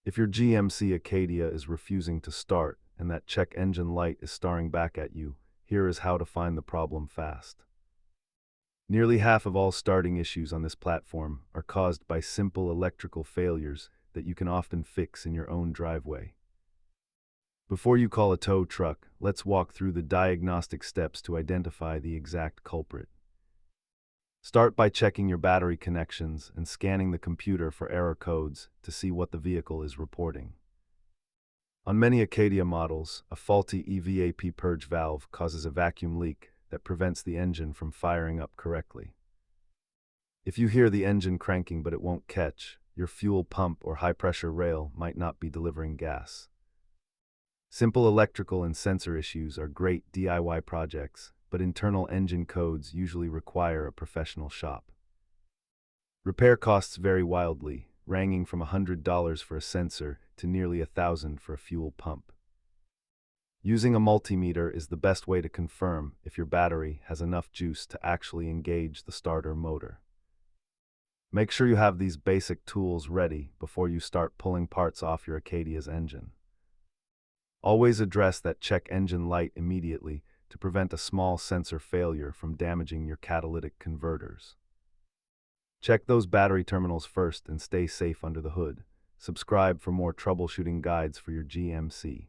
If your GMC Acadia is refusing to start and that check engine light is staring back at you, here is how to find the problem fast. Nearly half of all starting issues on this platform are caused by simple electrical failures that you can often fix in your own driveway. Before you call a tow truck, let's walk through the diagnostic steps to identify the exact culprit. Start by checking your battery connections and scanning the computer for error codes to see what the vehicle is reporting. On many Acadia models, a faulty EVAP purge valve causes a vacuum leak that prevents the engine from firing up correctly. If you hear the engine cranking but it won't catch, your fuel pump or high-pressure rail might not be delivering gas. Simple electrical and sensor issues are great DIY projects, but internal engine codes usually require a professional shop. Repair costs vary wildly, ranging from $100 for a sensor to nearly $1,000 for a fuel pump. Using a multimeter is the best way to confirm if your battery has enough juice to actually engage the starter motor. Make sure you have these basic tools ready before you start pulling parts off your Acadia's engine. Always address that check engine light immediately to prevent a small sensor failure from damaging your catalytic converters. Check those battery terminals first and stay safe under the hood. Subscribe for more troubleshooting guides for your GMC.